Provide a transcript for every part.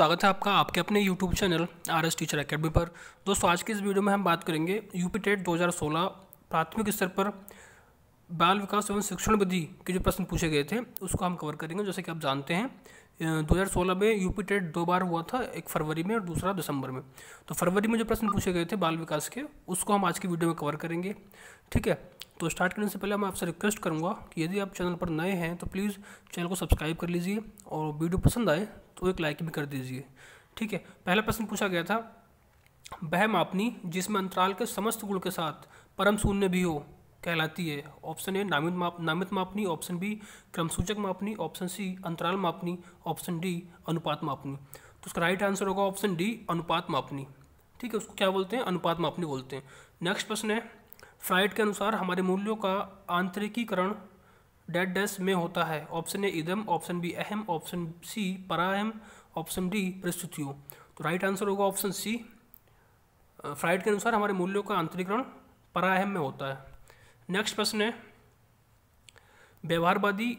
स्वागत है आपका आपके अपने YouTube channel RS teacher academy पर। दोस्तों आज की इस वीडियो में हम बात करेंगे यूपी टेट 2016 प्राथमिक स्तर पर बाल विकास एवं शिक्षण विधि के जो प्रश्न पूछे गए थे उसको हम कवर करेंगे। जैसे कि आप जानते हैं 2016 में यूपी टेट 2 बार हुआ था, एक फरवरी में और दूसरा दिसंबर में। तो फरवरी में जो प्रश्न पूछे गए थे बाल विकास के उसको हम आज की वीडियो में कवर करेंगे। ठीक है, तो स्टार्ट करने से पहले मैं आपसे रिक्वेस्ट करूंगा कि यदि आप चैनल पर नए हैं तो प्लीज़ चैनल को सब्सक्राइब कर लीजिए और वीडियो पसंद आए तो एक लाइक भी कर दीजिए। ठीक है, पहला प्रश्न पूछा गया था, वह मापनी जिसमें अंतराल के समस्त गुण के साथ परम शून्य भी हो कहलाती है। ऑप्शन ए नामित मापनी, ऑप्शन बी क्रमसूचक मापनी, ऑप्शन सी अंतराल मापनी, ऑप्शन डी अनुपात मापनी। तो उसका राइट आंसर होगा ऑप्शन डी अनुपात मापनी। ठीक है, उसको क्या बोलते हैं? अनुपात मापनी बोलते हैं। नेक्स्ट प्रश्न है, फ्राइड के अनुसार हमारे मूल्यों का आंतरिकीकरण डैश डैश में होता है। ऑप्शन ए इदम, ऑप्शन बी अहम, ऑप्शन सी पराअहम, ऑप्शन डी परिस्थितियों। तो राइट आंसर होगा ऑप्शन सी। फ्राइड के अनुसार हमारे मूल्यों का आंतरिकीकरण पराअहम में होता है। नेक्स्ट प्रश्न है, व्यवहारवादी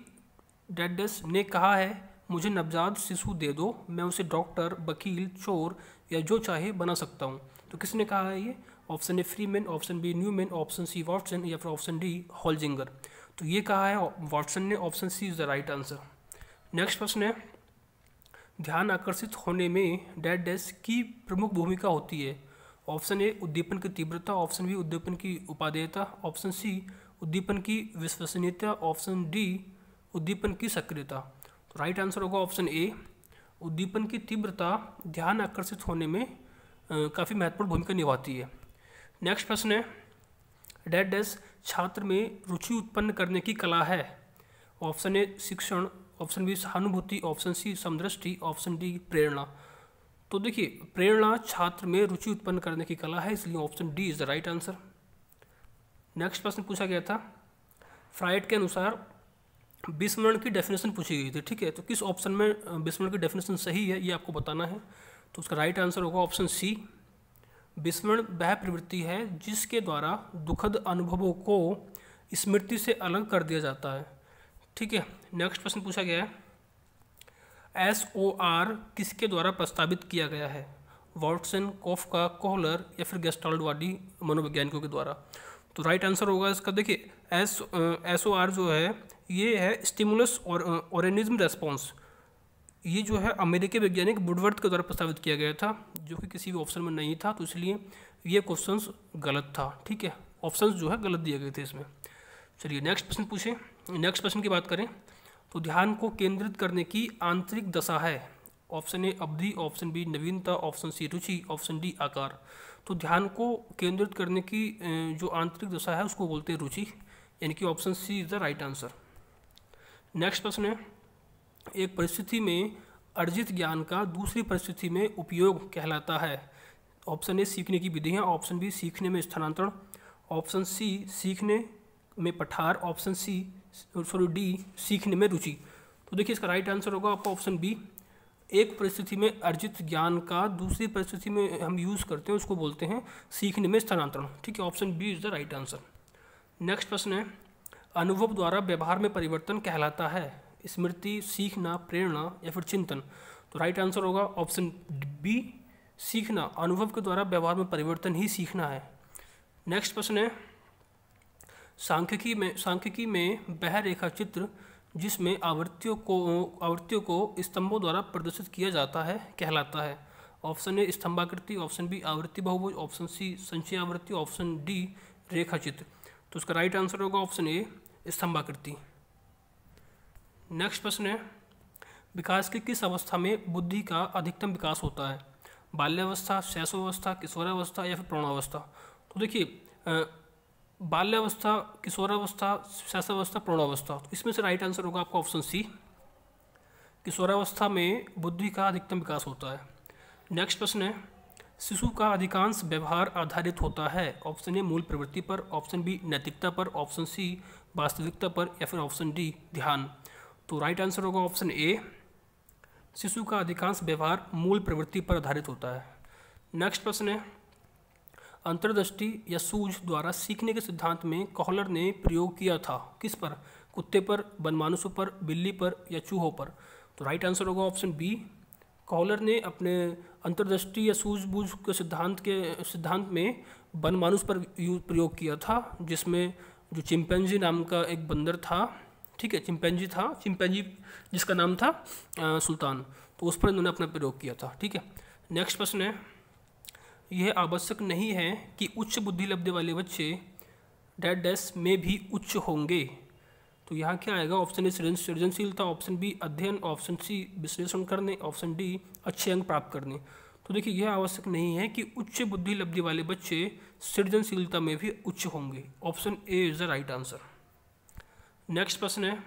डैश डैश ने कहा है मुझे नवजात शिशु दे दो, मैं उसे डॉक्टर, वकील, चोर या जो चाहे बना सकता हूँ। तो किसने कहा है ये? Option A Freeman, option B Newman, option C Watson या फिर ऑप्शन डी होल्जिंगर। तो ये कहा है वॉटसन ने। Option C is the right answer. Next प्रश्न है, ध्यान आकर्षित होने में डैश डैश की प्रमुख भूमिका होती है। ऑप्शन ए उद्दीपन की तीव्रता, ऑप्शन बी उद्दीपन की उपादेयता, ऑप्शन सी उद्दीपन की विश्वसनीयता, ऑप्शन डी उद्दीपन की सक्रियता। तो राइट आंसर होगा ऑप्शन ए उद्दीपन की तीव्रता ध्यान आकर्षित होने में काफ़ी महत्वपूर्ण भूमिका निभाती है। नेक्स्ट प्रश्न है, डैश डैश छात्र में रुचि उत्पन्न करने की कला है। ऑप्शन ए शिक्षण, ऑप्शन बी सहानुभूति, ऑप्शन सी समदृष्टि, ऑप्शन डी प्रेरणा। तो देखिए प्रेरणा छात्र में रुचि उत्पन्न करने की कला है, इसलिए option D is the right answer. Next प्रश्न पूछा गया था, फ्राइड के अनुसार विस्मरण की डेफिनेशन पूछी गई थी। ठीक है, तो किस ऑप्शन में विस्मरण की डेफिनेशन सही है ये आपको बताना है। तो उसका राइट आंसर होगा ऑप्शन सी। विस्मरण वह प्रवृत्ति है जिसके द्वारा दुखद अनुभवों को स्मृति से अलग कर दिया जाता है। ठीक है, नेक्स्ट प्रश्न पूछा गया है, SOR किसके द्वारा प्रस्तावित किया गया है? वॉटसन, कोफका, कोहलर या फिर गेस्टाल्टवादी मनोवैज्ञानिकों के द्वारा। तो राइट आंसर होगा इसका, देखिए SOR जो है ये है स्टिमुलस और ऑर्गेनिज्म रेस्पॉन्स। ये जो है अमेरिकी वैज्ञानिक वुडवर्थ के द्वारा प्रस्तावित किया गया था, जो कि किसी भी ऑप्शन में नहीं था, तो इसलिए ये क्वेश्चंस गलत था। ठीक है, ऑप्शंस जो है गलत दिए गए थे इसमें। चलिए नेक्स्ट प्रश्न पूछें। नेक्स्ट प्रश्न की बात करें तो ध्यान को केंद्रित करने की आंतरिक दशा है। ऑप्शन ए अवधि, ऑप्शन बी नवीनता, ऑप्शन सी रुचि, ऑप्शन डी आकार। तो ध्यान को केंद्रित करने की जो आंतरिक दशा है उसको बोलते हैं रुचि, यानी कि option C is the right answer. Next प्रश्न है, एक परिस्थिति में अर्जित ज्ञान का दूसरी परिस्थिति में उपयोग कहलाता है। ऑप्शन ए सीखने की विधियाँ, ऑप्शन बी सीखने में स्थानांतरण, ऑप्शन सी सीखने में पठार, ऑप्शन डी सीखने में रुचि। तो देखिए इसका राइट आंसर होगा आपका ऑप्शन बी। एक परिस्थिति में अर्जित ज्ञान का दूसरी परिस्थिति में हम यूज़ करते हैं उसको बोलते हैं सीखने में स्थानांतरण। ठीक है, option B is the right answer. Next प्रश्न है, अनुभव द्वारा व्यवहार में परिवर्तन कहलाता है। स्मृति, सीखना, प्रेरणा या फिर चिंतन। तो राइट आंसर होगा ऑप्शन बी सीखना। अनुभव के द्वारा व्यवहार में परिवर्तन ही सीखना है। नेक्स्ट प्रश्न है, सांख्यिकी में वह रेखा चित्र जिसमें आवृत्तियों को स्तंभों द्वारा प्रदर्शित किया जाता है कहलाता है। ऑप्शन ए स्तंभाकृति, ऑप्शन बी आवृत्ति बहुभुज, ऑप्शन सी संचय आवृत्ति, ऑप्शन डी रेखा चित्र। तो उसका राइट आंसर होगा ऑप्शन ए स्तंभाकृति। नेक्स्ट प्रश्न है, विकास की किस अवस्था में बुद्धि का अधिकतम विकास होता है? बाल्यावस्था, शैशवावस्था, किशोरावस्था या फिर प्रौढ़ावस्था। तो देखिए बाल्यावस्था, किशोरावस्था, शैशवावस्था, प्रौढ़ावस्था। तो इसमें से राइट आंसर होगा आपका ऑप्शन सी। किशोरावस्था में बुद्धि का अधिकतम विकास होता है। नेक्स्ट प्रश्न है, शिशु का अधिकांश व्यवहार आधारित होता है। ऑप्शन ए मूल प्रवृत्ति पर, ऑप्शन बी नैतिकता पर, ऑप्शन सी वास्तविकता पर या फिर ऑप्शन डी ध्यान। तो राइट आंसर होगा ऑप्शन ए, शिशु का अधिकांश व्यवहार मूल प्रवृत्ति पर आधारित होता है। नेक्स्ट प्रश्न है, अंतर्दृष्टि या सूझ द्वारा सीखने के सिद्धांत में कोहलर ने प्रयोग किया था किस पर? कुत्ते पर, वनमानुषों पर, बिल्ली पर या चूहों पर। तो राइट आंसर होगा ऑप्शन बी कॉलर ने अपने अंतर्दृष्टि या सूझबूझ के सिद्धांत में वनमानुष पर प्रयोग किया था, जिसमें जो चिंपैंजी नाम का एक बंदर था, ठीक है, चिंपैंजी जिसका नाम था सुल्तान, तो उस पर इन्होंने अपना प्रयोग किया था। ठीक है, नेक्स्ट प्रश्न है, यह आवश्यक नहीं है कि उच्च बुद्धि लब्धि वाले बच्चे डैश में भी उच्च होंगे। तो यहाँ क्या आएगा? ऑप्शन ए सृजनशीलता, ऑप्शन बी अध्ययन, ऑप्शन सी विश्लेषण करने, ऑप्शन डी अच्छे अंक प्राप्त करने। तो देखिए, यह आवश्यक नहीं है कि उच्च बुद्धि लब्धि वाले बच्चे सृजनशीलता में भी उच्च होंगे। Option A is the right answer. Next प्रश्न है,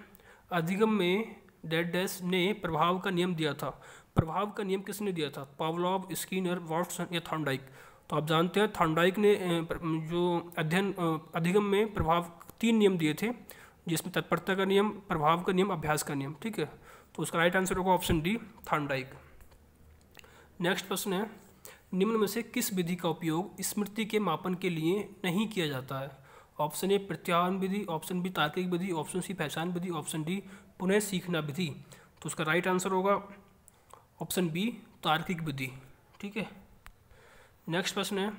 अधिगम में डैश ने प्रभाव का नियम दिया था। प्रभाव का नियम किसने दिया था? पावलोव, स्किनर, वाटसन या थॉर्नडाइक। तो आप जानते हैं थॉर्नडाइक ने जो अधिगम में प्रभाव 3 नियम दिए थे, जिसमें तत्परता का नियम, प्रभाव का नियम, अभ्यास का नियम। ठीक है, तो उसका राइट आंसर होगा ऑप्शन डी, थॉर्नडाइक। नेक्स्ट प्रश्न है, निम्न में से किस विधि का उपयोग स्मृति के मापन के लिए नहीं किया जाता है? ऑप्शन ए प्रत्याहरण विधि, ऑप्शन बी तार्किक विधि, ऑप्शन सी पहचान विधि, ऑप्शन डी पुनः सीखना विधि। तो उसका राइट आंसर होगा ऑप्शन बी, तार्किक विधि। ठीक है, नेक्स्ट प्रश्न है,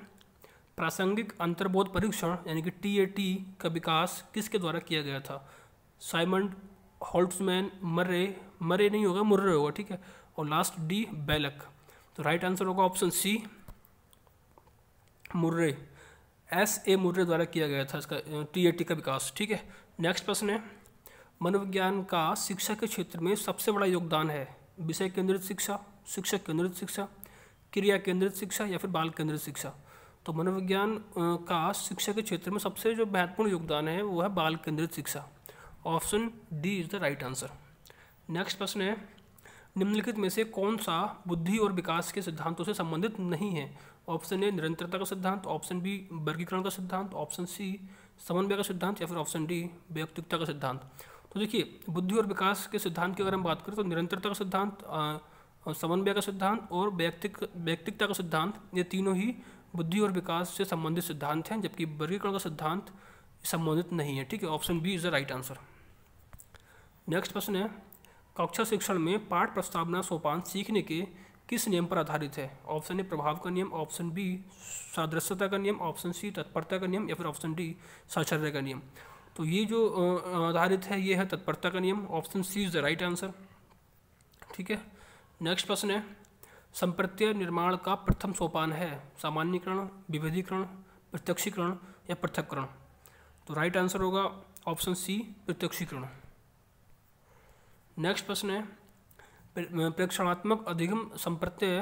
प्रासंगिक अंतर्बोध परीक्षण यानी कि TAT का विकास किसके द्वारा किया गया था? साइमंड, होल्ट्जमैन, मरे नहीं होगा, मुर्रे होगा। ठीक है, और लास्ट डी बेलक। तो राइट आंसर होगा option C, Murray, SA Murray द्वारा किया गया था इसका TAT का विकास। ठीक है, नेक्स्ट प्रश्न है, मनोविज्ञान का शिक्षा के क्षेत्र में सबसे बड़ा योगदान है? विषय केंद्रित शिक्षा, शिक्षक केंद्रित शिक्षा, क्रिया केंद्रित शिक्षा या फिर बाल केंद्रित शिक्षा। तो मनोविज्ञान का शिक्षा के क्षेत्र में सबसे जो महत्वपूर्ण योगदान है वो है बाल केंद्रित शिक्षा। Option D is the right answer. Next प्रश्न है, निम्नलिखित में से कौन सा बुद्धि और विकास के सिद्धांतों से संबंधित नहीं है? ऑप्शन ए निरंतरता का सिद्धांत, ऑप्शन बी वर्गीकरण का सिद्धांत, ऑप्शन सी समन्वय का सिद्धांत या फिर ऑप्शन डी वैयक्तिकता का सिद्धांत। तो देखिए, बुद्धि और विकास के सिद्धांत की अगर हम बात करें तो निरंतरता का सिद्धांत, समन्वय का सिद्धांत और वैयक्तिकता का सिद्धांत, ये तीनों ही बुद्धि और विकास से संबंधित सिद्धांत हैं, जबकि वर्गीकरण का सिद्धांत संबंधित नहीं है। ठीक है, option B is the right answer. Next प्रश्न है, कक्षा शिक्षण में पाठ प्रस्तावना सोपान सीखने के किस नियम पर आधारित है? ऑप्शन ए प्रभाव का नियम, ऑप्शन बी सादृश्यता का नियम, ऑप्शन सी तत्परता का नियम या फिर ऑप्शन डी साक्षरता का नियम। तो ये जो आधारित है ये है तत्परता का नियम। Option C is the right answer. ठीक है, नेक्स्ट प्रश्न है, संप्रत्यय निर्माण का प्रथम सोपान है सामान्यीकरण, विभेदीकरण, प्रत्यक्षीकरण या पृथक्करण। तो राइट आंसर होगा ऑप्शन सी प्रत्यक्षीकरण। नेक्स्ट प्रश्न है, प्रेक्षणात्मक अधिगम संप्रत्यय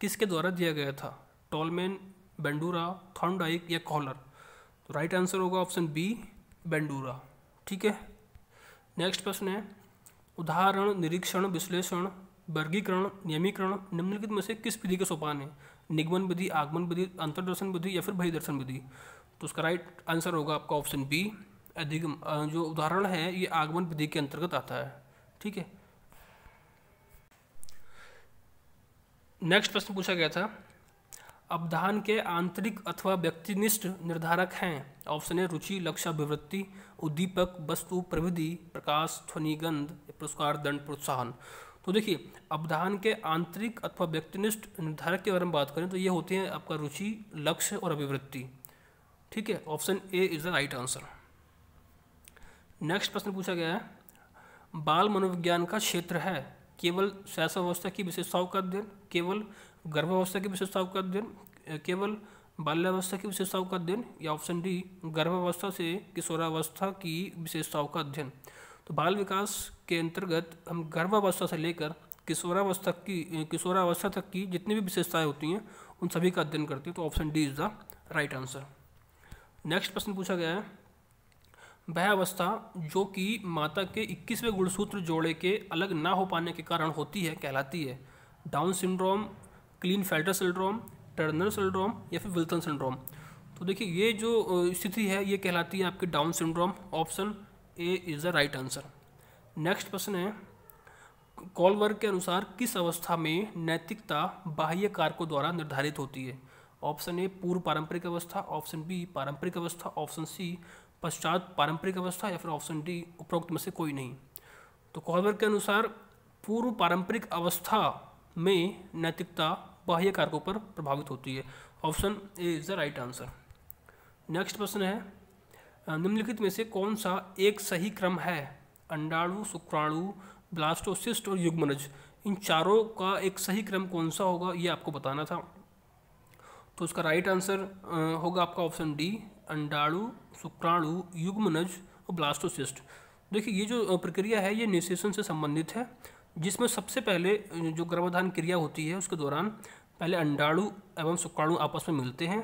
किसके द्वारा दिया गया था? टॉलमैन, बेंडूरा, थॉर्नडाइक या कॉलर। तो राइट आंसर होगा ऑप्शन बी बेंडूरा। ठीक है, नेक्स्ट प्रश्न है, उदाहरण, निरीक्षण, विश्लेषण, वर्गीकरण, नियमीकरण निम्नलिखित में से किस विधि के सोपान है? निगमन विधि, आगमन विधि, अंतर्दर्शन विधि या फिर बहिर्दर्शन विधि। तो उसका राइट आंसर होगा आपका ऑप्शन बी अधिगम। जो उदाहरण है ये आगमन विधि के अंतर्गत आता है। ठीक है, नेक्स्ट प्रश्न पूछा गया था, अवधान के आंतरिक अथवा व्यक्तिनिष्ठ निर्धारक हैं? ऑप्शन ए रुचि, लक्ष्य, अभिवृत्ति, उद्दीपक, वस्तु, प्रविधि, प्रकाश, ध्वनि, गंध, पुरस्कार, दंड, प्रोत्साहन। तो देखिए, अवधान के आंतरिक अथवा व्यक्तिनिष्ठ निर्धारक की अगर हम बात करें तो ये होते हैं आपका रुचि, लक्ष्य और अभिवृत्ति। ठीक है, option A is the right answer. Next प्रश्न पूछा गया है, बाल मनोविज्ञान का क्षेत्र है केवल शैशवावस्था की विशेषताओं का अध्ययन, केवल गर्भावस्था की विशेषताओं का अध्ययन, केवल बाल्यावस्था की विशेषताओं का अध्ययन या ऑप्शन डी गर्भावस्था से किशोरावस्था की विशेषताओं का अध्ययन। तो बाल विकास के अंतर्गत हम गर्भावस्था से लेकर किशोरावस्था तक की जितनी भी विशेषताएं होती हैं उन सभी का अध्ययन करते हैं। तो option D is the right answer. Next प्रश्न पूछा गया है, वह अवस्था जो कि माता के 21वें गुणसूत्र जोड़े के अलग ना हो पाने के कारण होती है कहलाती है? Down syndrome, Klinefelter syndrome, Turner syndrome या फिर विल्सन सिंड्रोम। तो देखिए, ये जो स्थिति है ये कहलाती है आपकी down syndrome. Option A is the right answer. Next प्रश्न है, कॉलबर्ग के अनुसार किस अवस्था में नैतिकता बाह्य कारकों द्वारा निर्धारित होती है? ऑप्शन ए पूर्व पारंपरिक अवस्था, ऑप्शन बी पारंपरिक अवस्था, ऑप्शन सी पश्चात पारंपरिक अवस्था या फिर ऑप्शन डी उपरोक्त में से कोई नहीं। तो कॉलबर्ग के अनुसार पूर्व पारंपरिक अवस्था में नैतिकता बाह्य कारकों पर प्रभावित होती है। Option A is the right answer. Next प्रश्न है, निम्नलिखित में से कौन सा एक सही क्रम है? अंडाणु, शुक्राणु, ब्लास्टोसिस्ट और युग्मनज, इन चारों का एक सही क्रम कौन सा होगा, ये आपको बताना था। तो उसका राइट आंसर होगा आपका ऑप्शन डी, अंडाणु, शुक्राणु, युग्मनज और ब्लास्टोसिस्ट। देखिए ये जो प्रक्रिया है ये निषेचन से संबंधित है, जिसमें सबसे पहले जो गर्भाधान क्रिया होती है उसके दौरान पहले अंडाणु एवं शुक्राणु आपस में मिलते हैं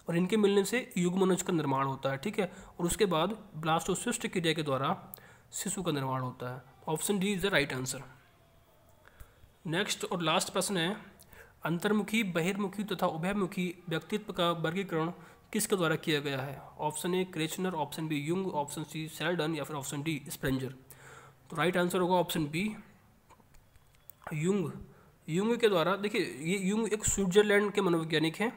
और इनके मिलने से युग्मनज का निर्माण होता है, ठीक है। और उसके बाद ब्लास्टोसिस्ट क्रिया के द्वारा शिशु का निर्माण होता है। Option D is the right answer. Next और लास्ट प्रश्न है, अंतर्मुखी, बहिर्मुखी तथा उभयमुखी व्यक्तित्व का वर्गीकरण किसके द्वारा किया गया है? Option A Kretschmer, option B Jung, option C Sheldon या फिर ऑप्शन डी स्प्रेंजर। तो राइट आंसर होगा ऑप्शन बी, युंग। युंग के द्वारा, देखिए ये युंग एक स्विट्जरलैंड के मनोवैज्ञानिक हैं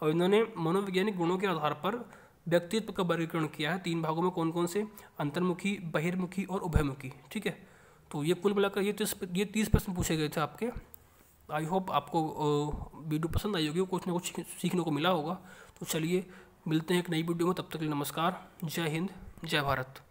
और इन्होंने मनोवैज्ञानिक गुणों के आधार पर व्यक्तित्व का वर्गीकरण किया है 3 भागों में। कौन कौन से? अंतर्मुखी, बहिर्मुखी और उभयमुखी, ठीक है। तो ये कुल मिलाकर ये 30 प्रश्न पूछे गए थे आपके। आई होप आपको वीडियो पसंद आई होगी, कुछ ना कुछ सीखने को मिला होगा। तो चलिए मिलते हैं एक नई वीडियो में, तब तक के लिए नमस्कार, जय हिंद, जय भारत।